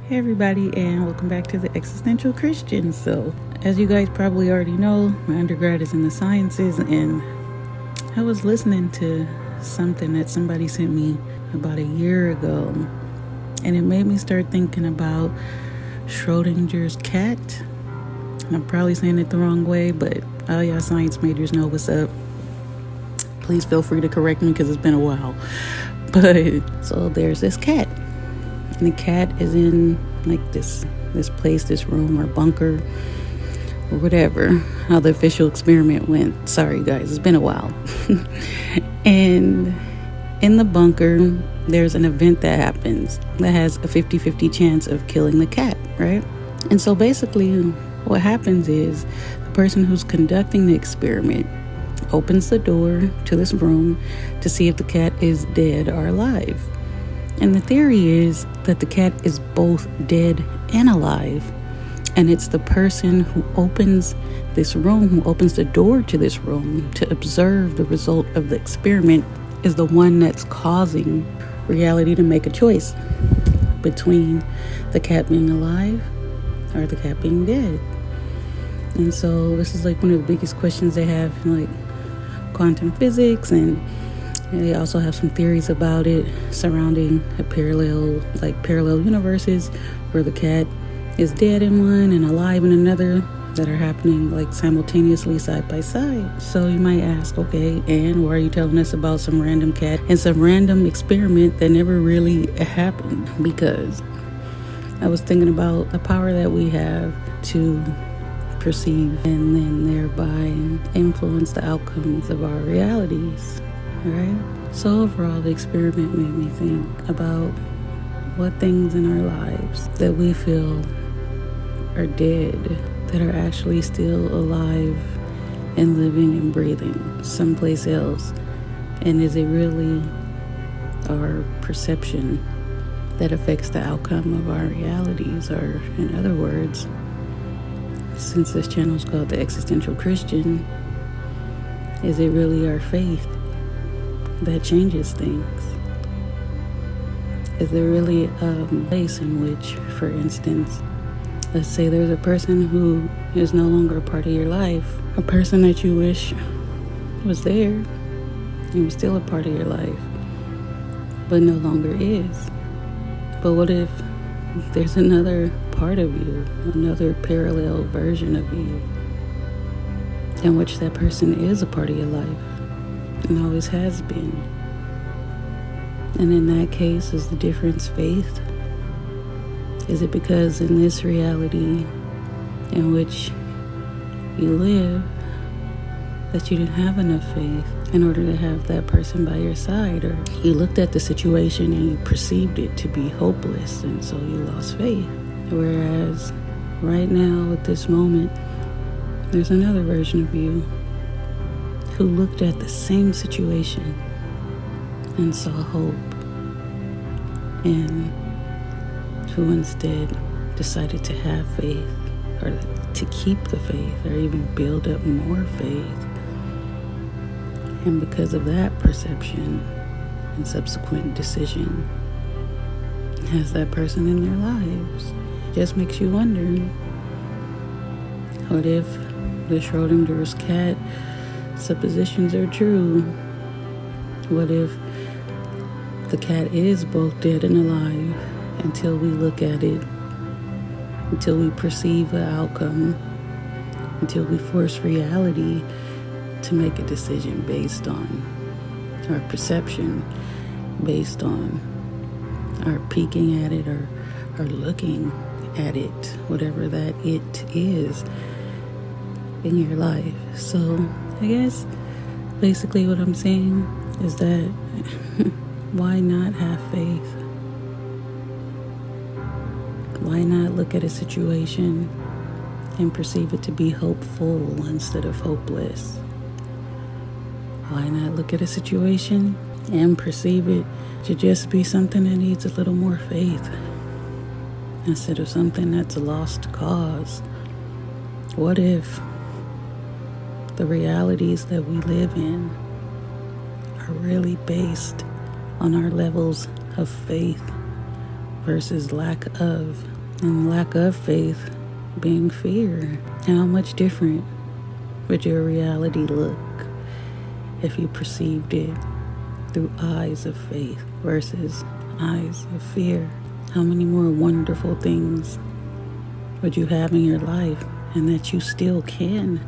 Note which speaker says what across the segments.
Speaker 1: Hey everybody, and welcome back to the Existential Christian. So, as you guys probably already know, my undergrad is in the sciences, and I was listening to something that somebody sent me about a year ago, and it made me start thinking about Schrodinger's cat. I'm probably saying it the wrong way, but all y'all science majors know what's up. Please feel free to correct me because it's been a while. But so there's this cat. And the cat is in like this place, this room or bunker or whatever, how the official experiment went. Sorry guys, it's been a while. And in the bunker, there's an event that happens that has a 50-50 chance of killing the cat, right? And so basically what happens is the person who's conducting the experiment opens the door to this room to see if the cat is dead or alive. And the theory is that the cat is both dead and alive. And it's the person who opens this room, who opens the door to this room to observe the result of the experiment, is the one that's causing reality to make a choice between the cat being alive or the cat being dead. And so this is like one of the biggest questions they have in like quantum physics, and they also have some theories about it surrounding parallel universes where the cat is dead in one and alive in another that are happening like simultaneously side by side. So you might ask, okay, and why are you telling us about some random cat and some random experiment that never really happened? Because I was thinking about the power that we have to perceive and then thereby influence the outcomes of our realities. Right? So overall, the experiment made me think about what things in our lives that we feel are dead, that are actually still alive and living and breathing someplace else. And is it really our perception that affects the outcome of our realities? Or in other words, since this channel is called The Existential Christian, is it really our faith that changes things? Is there really a place in which, for instance, let's say there's a person who is no longer a part of your life, a person that you wish was there and was still a part of your life, but no longer is. But what if there's another part of you, another parallel version of you, in which that person is a part of your life and always has been? And in that case, is the difference faith? Is it because in this reality in which you live that you didn't have enough faith in order to have that person by your side? Or you looked at the situation and you perceived it to be hopeless, and so you lost faith? Whereas right now at this moment, there's another version of you who looked at the same situation and saw hope, and who instead decided to have faith, or to keep the faith, or even build up more faith. And because of that perception and subsequent decision, has that person in their lives. It just makes you wonder, what if the Schrodinger's cat suppositions are true? What if the cat is both dead and alive until we look at it, until we perceive the outcome, until we force reality to make a decision based on our perception, based on our peeking at it or looking at it, whatever that it is in your life. So I guess basically what I'm saying is that why not have faith? Why not look at a situation and perceive it to be hopeful instead of hopeless? Why not look at a situation and perceive it to just be something that needs a little more faith instead of something that's a lost cause? What if the realities that we live in are really based on our levels of faith versus lack of, and lack of faith being fear. How much different would your reality look if you perceived it through eyes of faith versus eyes of fear? How many more wonderful things would you have in your life, and that you still can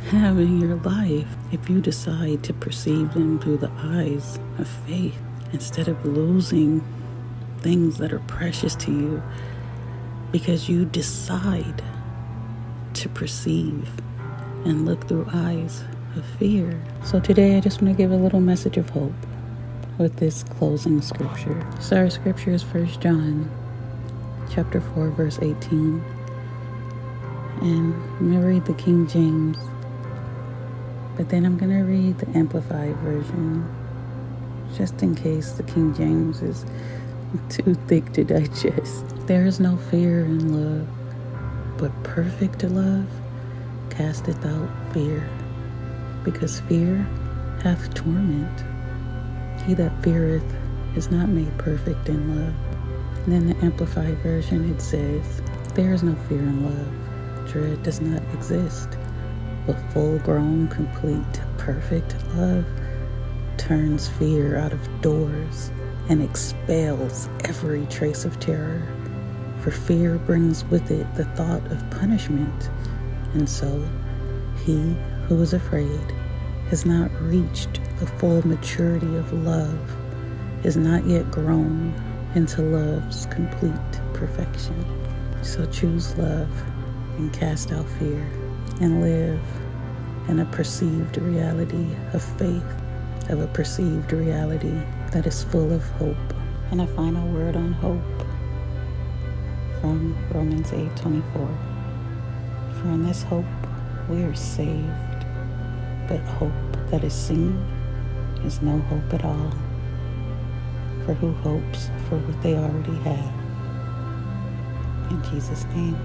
Speaker 1: have in your life, if you decide to perceive them through the eyes of faith instead of losing things that are precious to you because you decide to perceive and look through eyes of fear? So today I just want to give a little message of hope with this closing scripture. So our scripture is 1 John chapter 4 verse 18, and I'm going to read the King James, but then I'm going to read the Amplified version just in case the King James is too thick to digest. There is no fear in love, but perfect love casteth out fear, because fear hath torment. He that feareth is not made perfect in love. And in the Amplified version it says, there is no fear in love. Dread does not exist. But full-grown, complete, perfect love turns fear out of doors and expels every trace of terror. For fear brings with it the thought of punishment, and so he who is afraid has not reached the full maturity of love, is not yet grown into love's complete perfection. So choose love and cast out fear, and live in a perceived reality of faith, of a perceived reality that is full of hope. And a final word on hope from Romans 8:24. For in this hope we are saved, but hope that is seen is no hope at all. For who hopes for what they already have? In Jesus' name.